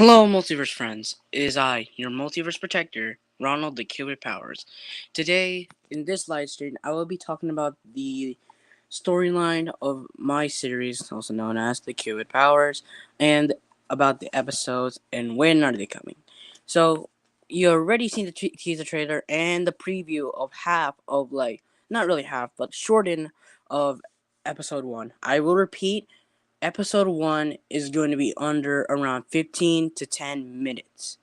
Hello, Multiverse friends. It is I, your Multiverse Protector, Ronald the Killer Powers. Today, in this live stream, I will be talking about the storyline of my series, also known as the Killer Powers, and about the episodes and when are they coming. So, you already seen the teaser trailer and the preview of half of, not really half, but shorten of episode 1. I will repeat, episode 1 is going to be under around 15 to 10 minutes.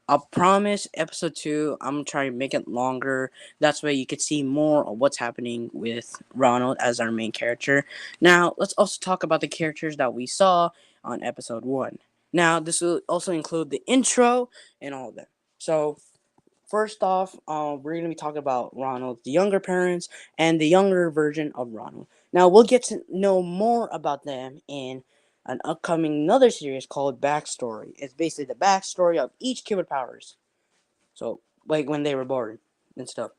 I'll promise episode 2, I'm going to try to make it longer. That's way you could see more of what's happening with Ronald as our main character. Now, let's also talk about the characters that we saw on episode 1. Now, this will also include the intro and all of that. So, first off, we're going to be talking about Ronald, the younger parents, and the younger version of Ronald. Now, we'll get to know more about them in an upcoming another series called Backstory. It's basically the backstory of each kid with powers. So, like when they were born and stuff.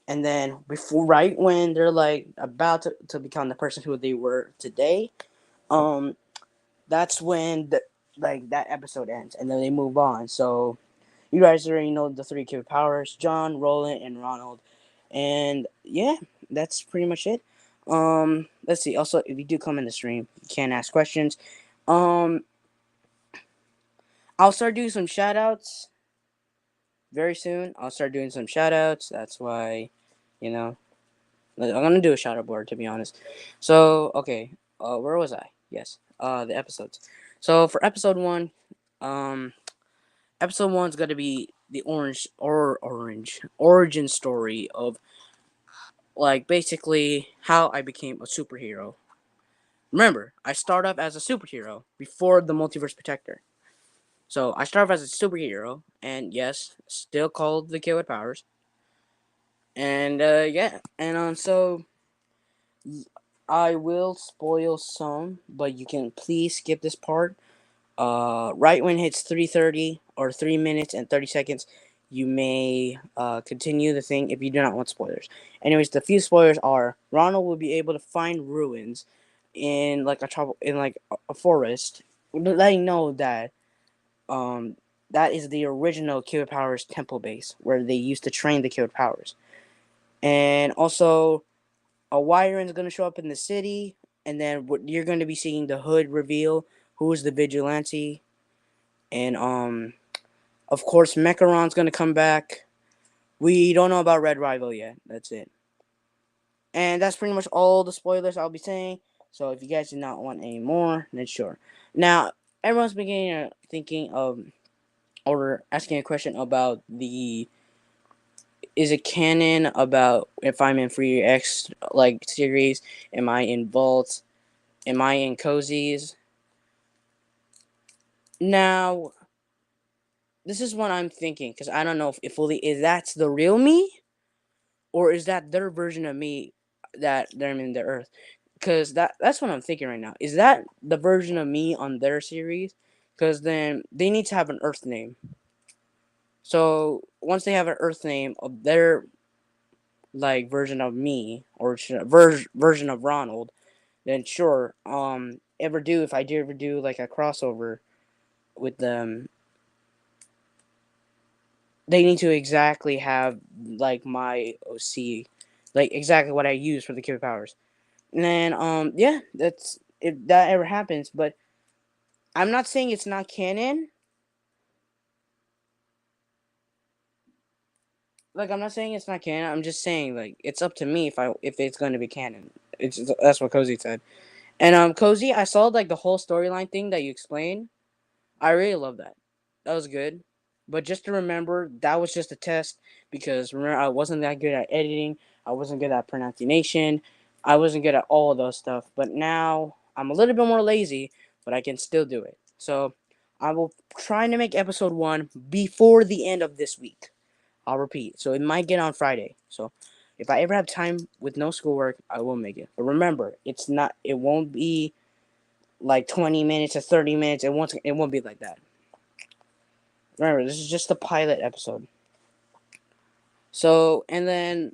And then before, right when they're like about to become the person who they were today, um, that's when that episode ends, and then they move on. So you guys already know the three kid powers: John, Roland, and Ronald. And yeah, that's pretty much it. Let's see. Also, if you do come in the stream, you can ask questions. Um, I'll start doing some shout outs very soon. I'll start doing some shout outs. That's why, you know, I'm gonna do a shout out board to be honest. So, okay. Where was I? Yes. The episodes. So for episode 1, um, episode 1's gonna be the orange origin story of like basically how I became a superhero. Remember, I start off as a superhero before the multiverse protector. So I start off as a superhero, and yes, still called the kid with powers. And yeah, and so I will spoil some, but you can please skip this part. Right when it hits 3:30 or 3 minutes and 30 seconds, you may continue the thing if you do not want spoilers. Anyways, the few spoilers are Ronald will be able to find ruins in like a forest, letting know that um that is the original Kid Powers temple base where they used to train the Kid Powers. And also, a Wyron is going to show up in the city, and then you're going to be seeing the Hood reveal who is the vigilante, and of course, Mecharon's gonna come back. We don't know about Red Rival yet. That's it. And that's pretty much all the spoilers I'll be saying. So if you guys do not want any more, then sure. Now, everyone's beginning thinking of or asking a question about the is it canon about if I'm in Free X like series? Am I in Vault? Am I in Cozies? Now, this is what I'm thinking because I don't know if fully is that's the real me or is that their version of me that they're in the Earth? Because that's what I'm thinking right now. Is that the version of me on their series? Because then they need to have an Earth name. So once they have an Earth name of their like version of me or version of Ronald, then sure. Ever do if I do ever do like a crossover with them, they need to exactly have like my OC, like exactly what I use for the Kid Powers. And then yeah, that's if that ever happens, but I'm not saying it's not canon. Like I'm not saying it's not canon. I'm just saying like it's up to me if it's going to be canon. It's That's what Cozy said. And Cozy, I saw like the whole storyline thing that you explained. I really love that. That was good. But just to remember, that was just a test because remember I wasn't that good at editing. I wasn't good at pronunciation. I wasn't good at all of those stuff. But now I'm a little bit more lazy, but I can still do it. So I will try to make episode 1 before the end of this week. I'll repeat. So it might get on Friday. So if I ever have time with no schoolwork, I will make it. But remember, it won't be like 20 minutes or 30 minutes. It won't be like that. Remember, this is just the pilot episode. So, and then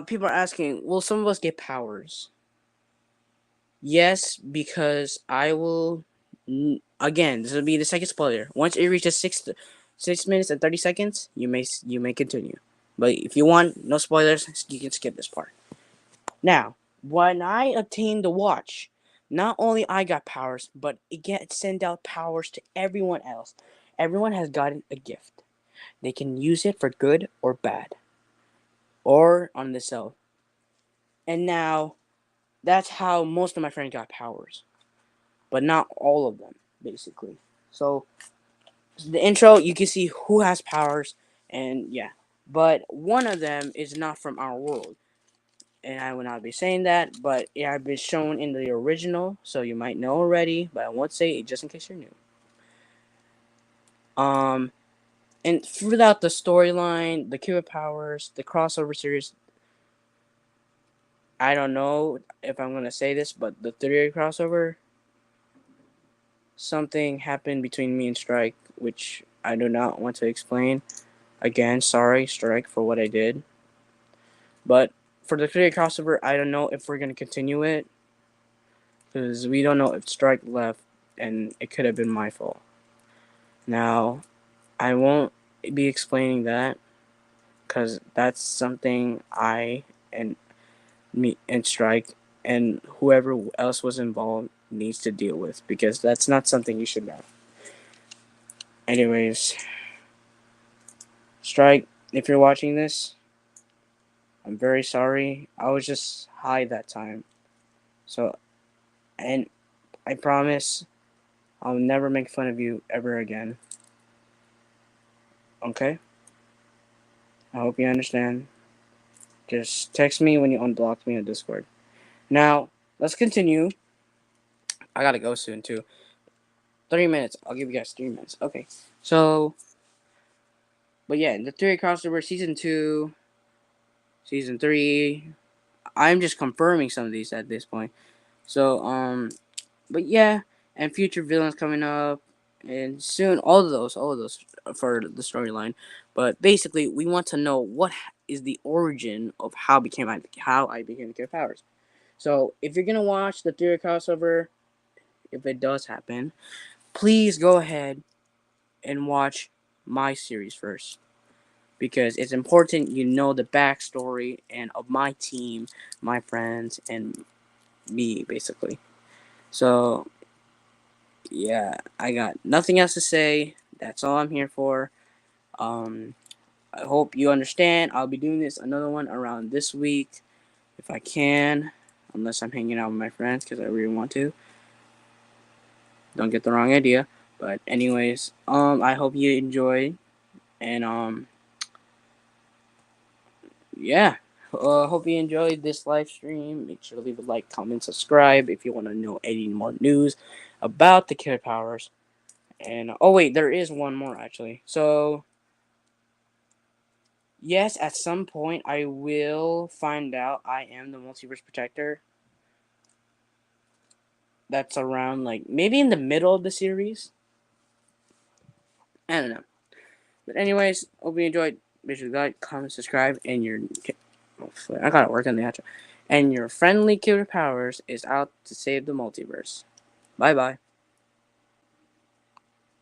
people are asking, will some of us get powers? Yes, because I will. Again, this will be the second spoiler. Once it reaches 6 minutes and 30 seconds, you may continue. But if you want no spoilers, you can skip this part. Now, when I obtained the watch, not only I got powers, but it gets sent out powers to everyone else. Everyone has gotten a gift. They can use it for good or bad, or on the cell. And now, that's how most of my friends got powers, but not all of them, basically. So the intro, you can see who has powers, and yeah. But one of them is not from our world, and I will not be saying that, but it had been shown in the original, so you might know already, but I won't say it just in case you're new. Um, and throughout the storyline, the Cure Powers, the crossover series, I don't know if I'm gonna say this, but the theory crossover, something happened between me and Strike, which I do not want to explain. Again, sorry, Strike, for what I did. But for the theory crossover, I don't know if we're gonna continue it, because we don't know if Strike left, and it could have been my fault. Now, I won't be explaining that, because that's something I and me and Strike and whoever else was involved needs to deal with, because that's not something you should know. Anyways, Strike, if you're watching this, I'm very sorry. I was just high that time. So, and I promise I'll never make fun of you ever again. Okay? I hope you understand. Just text me when you unblock me on Discord. Now, let's continue. I gotta go soon, too. 3 minutes. I'll give you guys 3 minutes. Okay. So, but yeah, the Theory Crossover Season 2, Season 3. I'm just confirming some of these at this point. So, but yeah, and future villains coming up, and soon all of those for the storyline. But basically, we want to know what is the origin of how I became the powers. So if you're gonna watch the Theory crossover, if it does happen, please go ahead and watch my series first, because it's important you know the backstory and of my team, my friends, and me basically. So yeah, I got nothing else to say. That's all I'm here for. Um, I hope you understand. I'll be doing this another one around this week if I can, unless I'm hanging out with my friends because I really want to. Don't get the wrong idea. But anyways, I hope you enjoy, and yeah. Hope you enjoyed this live stream. Make sure to leave a like, comment, subscribe if you want to know any more news about the Kid Powers. And oh wait, there is one more actually. So yes, at some point I will find out I am the multiverse protector. That's around like maybe in the middle of the series. I don't know. But anyways, hope you enjoyed. Make sure to like, comment, subscribe, and your I gotta work on the outro. And your friendly killer powers is out to save the multiverse. Bye bye.